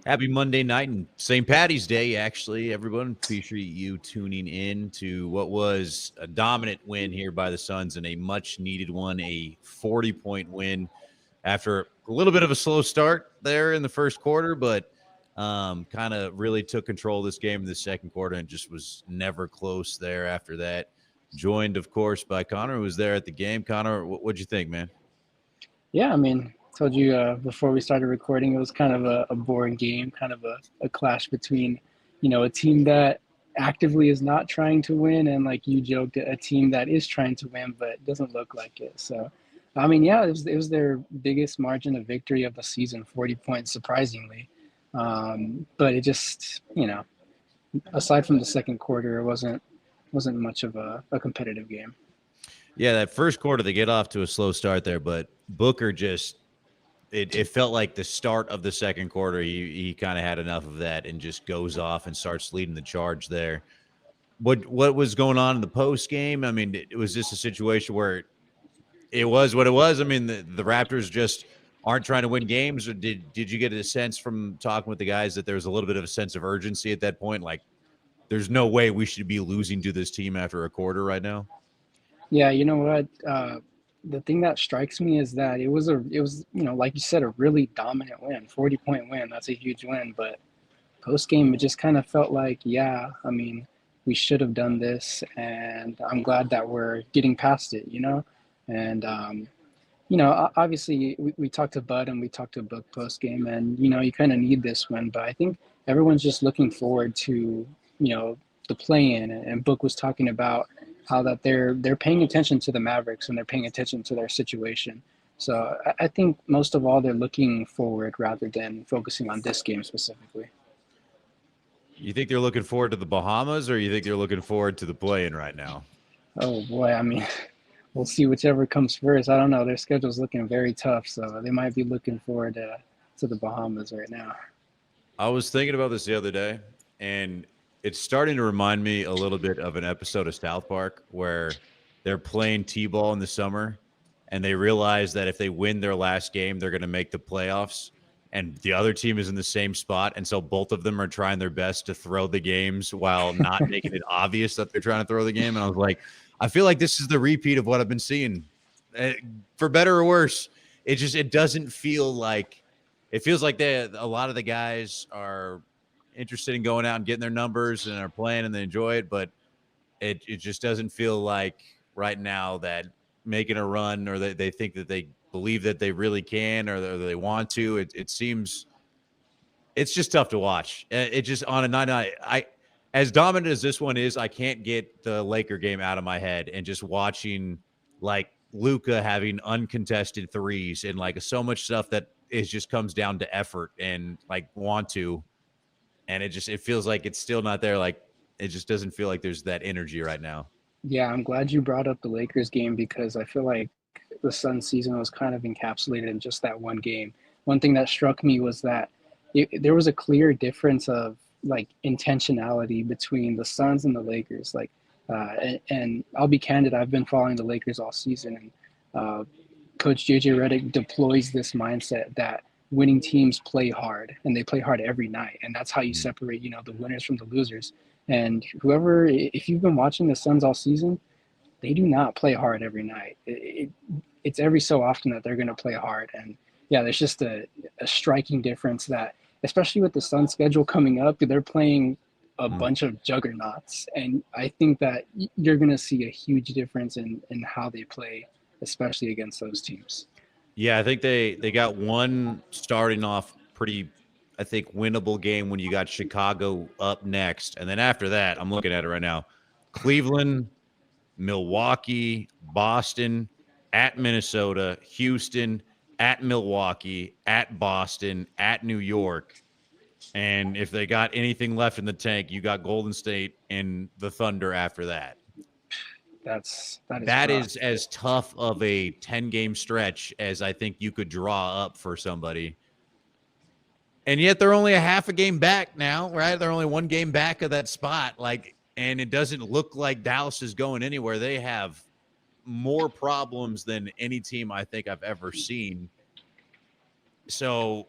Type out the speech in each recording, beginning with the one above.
Happy Monday night and St. Patty's Day, actually, everyone. Appreciate you tuning in to what was a dominant win here by the Suns and a much needed one, a 40-point win after a little bit of a slow start there in the first quarter, but kind of really took control of this game in the second quarter and just was never close there after that. Joined, of course, by Connor, who was there at the game. Connor, what'd you think, man? Yeah, I mean, told you before we started recording, it was kind of a boring game, kind of a clash between, a team that actively is not trying to win and, like you joked, a team that is trying to win but doesn't look like it. So, I mean, yeah, it was their biggest margin of victory of the season, 40 points, surprisingly. But it just, aside from the second quarter, it wasn't much of a competitive game. Yeah, that first quarter, they get off to a slow start there, but Booker just it felt like the start of the second quarter, he kind of had enough of that and just goes off and starts leading the charge there. What was going on in the post game? I mean, it was just a situation where it was what it was. I mean, the Raptors just aren't trying to win games, or did you get a sense from talking with the guys that there was a little bit of a sense of urgency at that point? Like, there's no way we should be losing to this team after a quarter right now. Yeah, you know what? The thing that strikes me is that it was like you said, a really dominant win, 40-point win. That's a huge win. But post game, it just kind of felt like, yeah, I mean, we should have done this, and I'm glad that we're getting past it. And obviously we talked to Bud and we talked to Book post game, and you kind of need this win. But I think everyone's just looking forward to the play in, and Book was talking about how that they're paying attention to the Mavericks and they're paying attention to their situation. So I think most of all they're looking forward rather than focusing on this game specifically. You think they're looking forward to the Bahamas, or you think they're looking forward to the play-in right now? Oh boy, I mean, we'll see whichever comes first. I don't know. Their schedule's looking very tough, so they might be looking forward to the Bahamas right now. I was thinking about this the other day, and it's starting to remind me a little bit of an episode of South Park where they're playing T-ball in the summer, and they realize that if they win their last game, they're going to make the playoffs, and the other team is in the same spot, and so both of them are trying their best to throw the games while not making it obvious that they're trying to throw the game. And I was like, I feel like this is the repeat of what I've been seeing, for better or worse. It doesn't feel like it feels like a lot of the guys are interested in going out and getting their numbers and are playing and they enjoy it, but it just doesn't feel like right now that making a run or they think that they believe that they really can or they want to. It seems it's just tough to watch. It just on a night I as dominant as this one is, I can't get the Laker game out of my head and just watching like Luka having uncontested threes and like so much stuff that is just comes down to effort and like want to, and it feels like it's still not there. Like it just doesn't feel like there's that energy right now. Yeah, I'm glad you brought up the Lakers game because I feel like the Suns season was kind of encapsulated in just that one game. One thing that struck me was that there was a clear difference of like intentionality between the Suns and the Lakers. Like, and I'll be candid, I've been following the Lakers all season, and Coach JJ Redick deploys this mindset that winning teams play hard and they play hard every night, and that's how you Mm. separate the winners from the losers. And whoever, if you've been watching the Suns all season, they do not play hard every night. It's every so often that they're going to play hard. And yeah, there's just a striking difference that, especially with the Suns schedule coming up, they're playing a Mm. bunch of juggernauts. And I think that you're going to see a huge difference in how they play, especially against those teams. Yeah, I think they got one starting off pretty, I think, winnable game when you got Chicago up next, and then after that, I'm looking at it right now: Cleveland, Milwaukee, Boston, at Minnesota, Houston, at Milwaukee, at Boston, at New York. And if they got anything left in the tank, you got Golden State and the Thunder after that. That is That rough. is as tough of a 10-game stretch as I think you could draw up for somebody. And yet they're only a half a game back now, right? They're only one game back of that spot. Like, and it doesn't look like Dallas is going anywhere. They have more problems than any team I think I've ever seen. So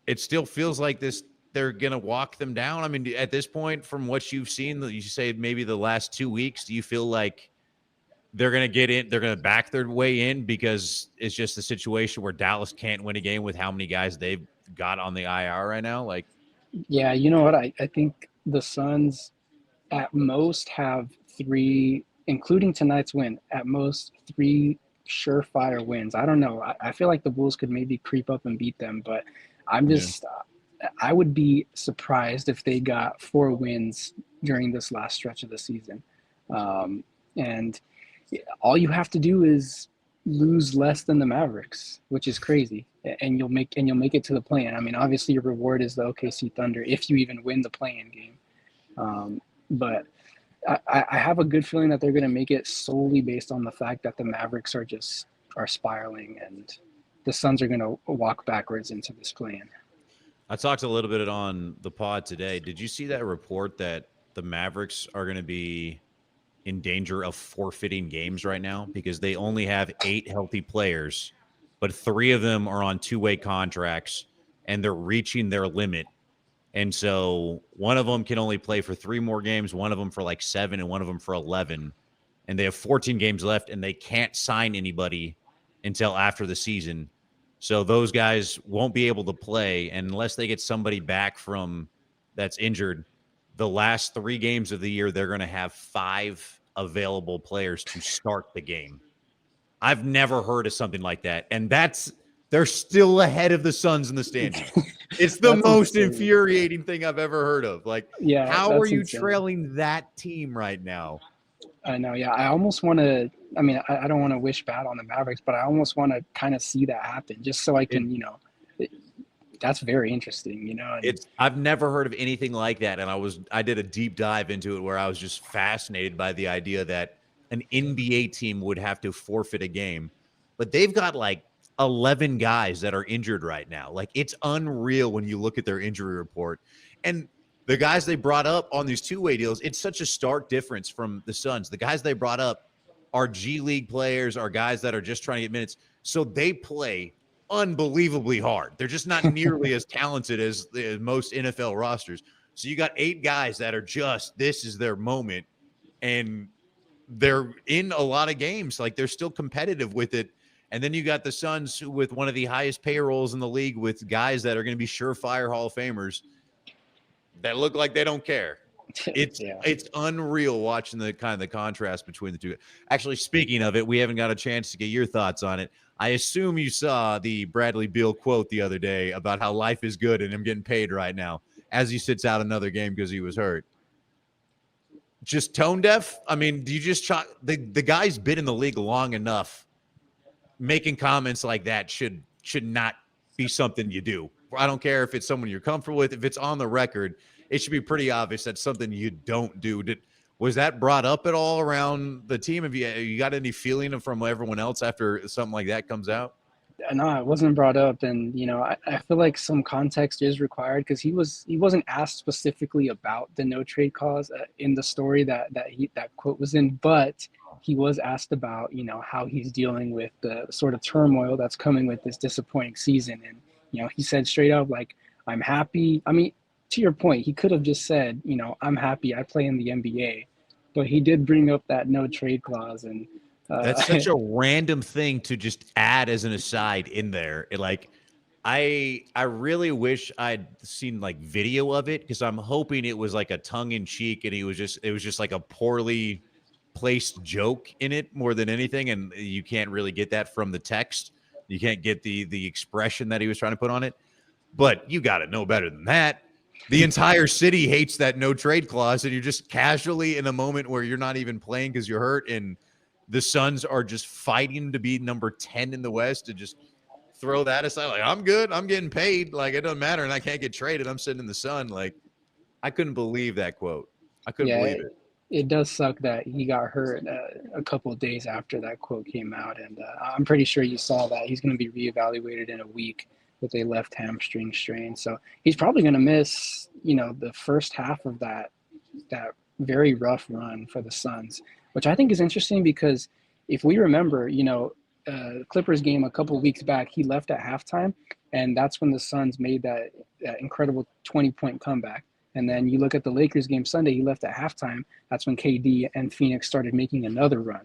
it still feels like this. they're going to walk them down? I mean, at this point, from what you've seen, you say maybe the last 2 weeks, do you feel like they're going to get in, they're going to back their way in because it's just a situation where Dallas can't win a game with how many guys they've got on the IR right now? Like, Yeah, you know what? I think the Suns at most have three, including tonight's win, at most three surefire wins. I don't know. I feel like the Bulls could maybe creep up and beat them, but I'm yeah. just, I would be surprised if they got 4 wins during this last stretch of the season. And all you have to do is lose less than the Mavericks, which is crazy, and you'll make it to the play-in. I mean, obviously your reward is the OKC Thunder if you even win the play-in game. But I have a good feeling that they're going to make it solely based on the fact that the Mavericks are spiraling and the Suns are going to walk backwards into this play-in. I talked a little bit on the pod today. Did you see that report that the Mavericks are going to be in danger of forfeiting games right now because they only have 8 healthy players, but 3 of them are on 2-way contracts and they're reaching their limit. And so one of them can only play for 3 more games, one of them for like 7 and one of them for 11. And they have 14 games left and they can't sign anybody until after the season. So those guys won't be able to play unless they get somebody back from that's injured. The last 3 games of the year, they're going to have 5 available players to start the game. I've never heard of something like that. And they're still ahead of the Suns in the standings. It's the most infuriating thing I've ever heard of. Like, yeah, how are you insane. trailing that team right now? I know. Yeah, I almost want to. I mean, I don't want to wish bad on the Mavericks, but I almost want to kind of see that happen, just so I can, that's very interesting. I've never heard of anything like that, and I did a deep dive into it where I was just fascinated by the idea that an NBA team would have to forfeit a game, but they've got like 11 guys that are injured right now. Like, it's unreal when you look at their injury report. And the guys they brought up on these 2-way deals, it's such a stark difference from the Suns. The guys they brought up are G League players, are guys that are just trying to get minutes. So they play unbelievably hard. They're just not nearly as talented as most NFL rosters. So you got 8 guys that are just, this is their moment. And they're in a lot of games. Like, they're still competitive with it. And then you got the Suns with one of the highest payrolls in the league with guys that are going to be surefire Hall of Famers that look like they don't care. It's unreal watching the kind of the contrast between the two. Actually, speaking of it, we haven't got a chance to get your thoughts on it. I assume you saw the Bradley Beal quote the other day about how life is good and him getting paid right now as he sits out another game because he was hurt. Just tone deaf? I mean, do you just the guy's been in the league long enough? Making comments like that should not be something you do. I don't care if it's someone you're comfortable with. If it's on the record, it should be pretty obvious that's something you don't do. Was that brought up at all around the team? Have you got any feeling from everyone else after something like that comes out? No, it wasn't brought up, and I feel like some context is required because he wasn't asked specifically about the no trade clause in the story that quote was in, but he was asked about how he's dealing with the sort of turmoil that's coming with this disappointing season, and he said straight up, like, I'm happy. I mean, to your point, he could have just said, I'm happy I play in the NBA, but he did bring up that no trade clause, and that's such a random thing to just add as an aside in there. I really wish I'd seen like video of it because I'm hoping it was like a tongue in cheek and it was just like a poorly placed joke in it more than anything. And you can't really get that from the text. You can't get the expression that he was trying to put on it. But you got to know better than that. The entire city hates that no trade clause, and you're just casually in a moment where you're not even playing because you're hurt, and the Suns are just fighting to be number 10 in the West to just throw that aside. Like, I'm good. I'm getting paid. Like, it doesn't matter, and I can't get traded. I'm sitting in the sun. Like, I couldn't believe that quote. I couldn't believe it. It does suck that he got hurt a couple of days after that quote came out, and I'm pretty sure you saw that he's going to be reevaluated in a week with a left hamstring strain. So he's probably going to miss, the first half of that very rough run for the Suns, which I think is interesting because if we remember, Clippers game a couple of weeks back, he left at halftime And that's when the Suns made that incredible 20-point comeback. And then you look at the Lakers game Sunday, he left at halftime. That's when KD and Phoenix started making another run.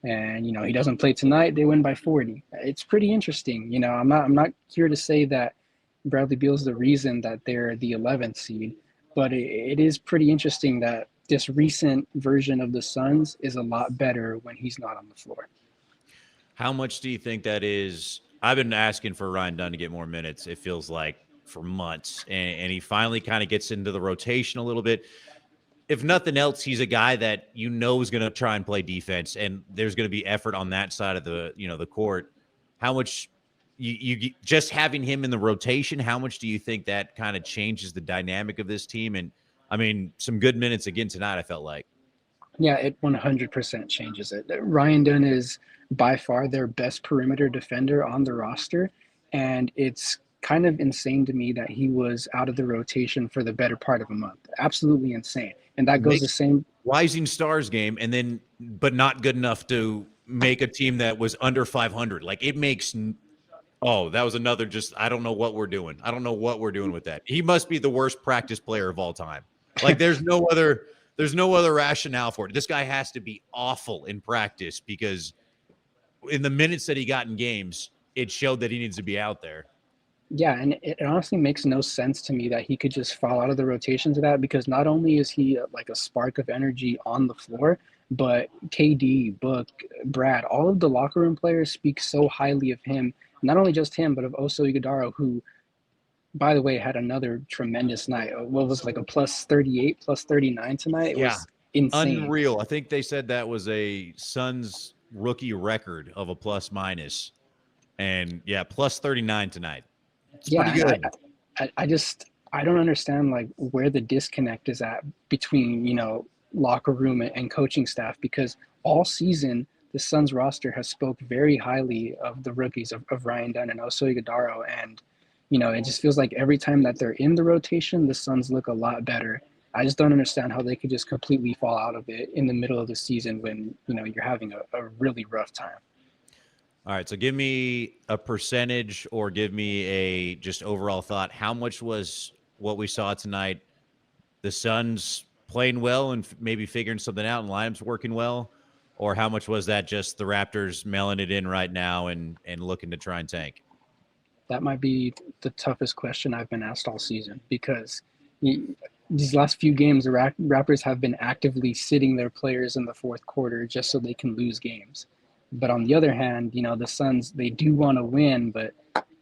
And he doesn't play tonight. They win by 40. It's pretty interesting. I'm not here to say that Bradley Beal's the reason that they're the 11th seed, but it is pretty interesting that this recent version of the Suns is a lot better when he's not on the floor. How much do you think that is? I've been asking for Ryan Dunn to get more minutes, it feels like, for months. And he finally kind of gets into the rotation a little bit. If nothing else, he's a guy that is going to try and play defense, and there's going to be effort on that side of the court. How much you just having him in the rotation, how much do you think that kind of changes the dynamic of this team? And I mean, some good minutes again tonight, I felt like. Yeah, it 100% changes it. Ryan Dunn is by far their best perimeter defender on the roster, and it's kind of insane to me that he was out of the rotation for the better part of a month. Absolutely insane. And that goes the same. Rising Stars game, and then but not good enough to make a team that was under 500. Like, it makes. Oh, that was another just, I don't know what we're doing. I don't know what we're doing with that. He must be the worst practice player of all time. Like, there's no other rationale for it. This guy has to be awful in practice, because in the minutes that he got in games, it showed that he needs to be out there. Yeah, and it honestly makes no sense to me that he could just fall out of the rotation to that, because not only is he like a spark of energy on the floor, but KD, Book, Brad, all of the locker room players speak so highly of him. Not only just him, but of Oso Ighodaro, who, by the way, had another tremendous night. What was like a plus 38, plus 39 tonight? It Yeah, was insane. unreal. I think they said that was a Suns rookie record of a plus minus. And yeah, plus 39 tonight. It's pretty Yeah, good. I don't understand like where the disconnect is at between locker room and coaching staff, because all season the Suns roster has spoke very highly of the rookies of Ryan Dunn and Oso Ighodaro, and it just feels like every time that they're in the rotation, the Suns look a lot better. I just don't understand how they could just completely fall out of it in the middle of the season when you're having a really rough time. All right, so give me a percentage, or give me a just overall thought. How much was what we saw tonight the Suns playing well and maybe figuring something out and lineups working well? Or how much was that just the Raptors mailing it in right now and looking to try and tank? That might be the toughest question I've been asked all season, because these last few games, the Raptors have been actively sitting their players in the fourth quarter just so they can lose games. But on the other hand, the Suns, they do want to win, but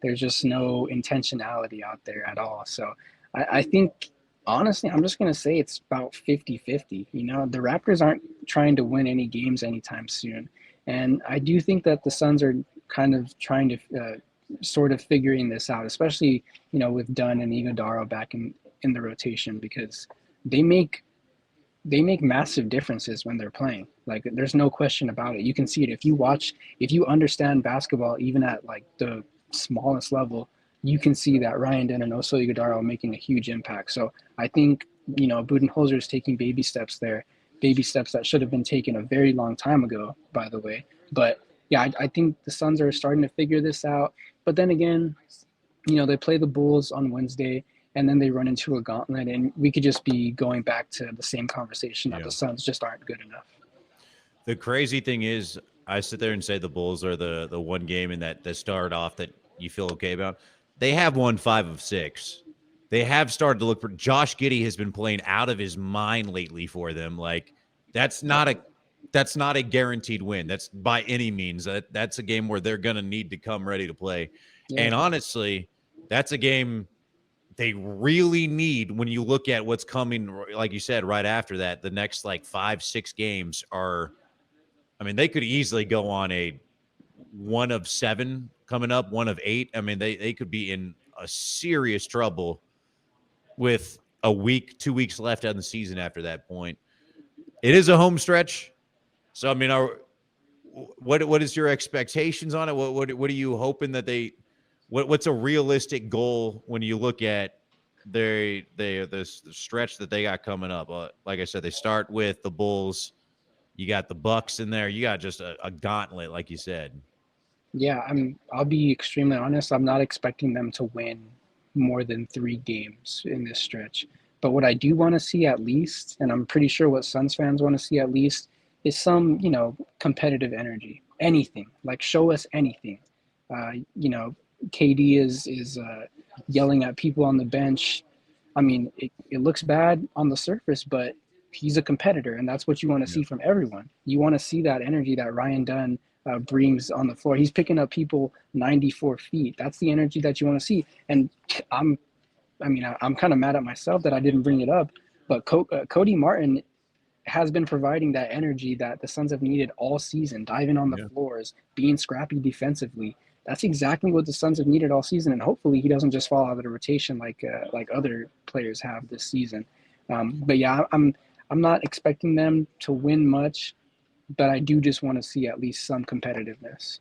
there's just no intentionality out there at all. So I think, honestly, I'm just going to say it's about 50-50. The Raptors aren't trying to win any games anytime soon. And I do think that the Suns are kind of trying to sort of figuring this out, especially, with Dunn and Iguodaro back in the rotation, because they make massive differences when they're playing. Like, there's no question about it. You can see it if you understand basketball, even at like the smallest level, you can see that Ryan Dunn and Oso Ighodaro are making a huge impact. So I think Budenholzer is taking baby steps there, baby steps that should have been taken a very long time ago, by the way. But yeah, I think the Suns are starting to figure this out. But then again, they play the Bulls on Wednesday, and then they run into a gauntlet, and we could just be going back to the same conversation that Yeah. the Suns just aren't good enough. The crazy thing is, I sit there and say the Bulls are the one game in that start off that you feel okay about. They have won 5 of 6. They have started to look for. Josh Giddey has been playing out of his mind lately for them. Like, that's not a guaranteed win. That's by any means. That's a game where they're going to need to come ready to play. Yeah. And honestly, that's a game they really need when you look at what's coming. Like you said, right after that, the next like 5-6 games are. I mean, they could easily go on a 1 of 7 coming up, 1 of 8. I mean, they could be in a serious trouble with a week, 2 weeks left on the season after that point. It is a home stretch. So, I mean, what is your expectations on it? What are you hoping that what's a realistic goal when you look at the stretch that they got coming up? Like I said, they start with the Bulls. You got the Bucks in there. You got just a gauntlet, like you said. Yeah, I'll be extremely honest. I'm not expecting them to win more than 3 games in this stretch. But what I do want to see at least, and I'm pretty sure what Suns fans want to see at least, is some, competitive energy. Anything. Like show us anything. KD is yelling at people on the bench. I mean, it looks bad on the surface, but he's a competitor, and that's what you want to Yeah. see from everyone. You want to see that energy that Ryan Dunn brings on the floor. He's picking up people 94 feet. That's the energy that you want to see. And I'm, I'm kind of mad at myself that I didn't bring it up, but Cody Martin has been providing that energy that the Suns have needed all season, diving on the Yeah. floors, being scrappy defensively. That's exactly what the Suns have needed all season, and hopefully he doesn't just fall out of the rotation like other players have this season. But yeah, I'm not expecting them to win much, but I do just want to see at least some competitiveness.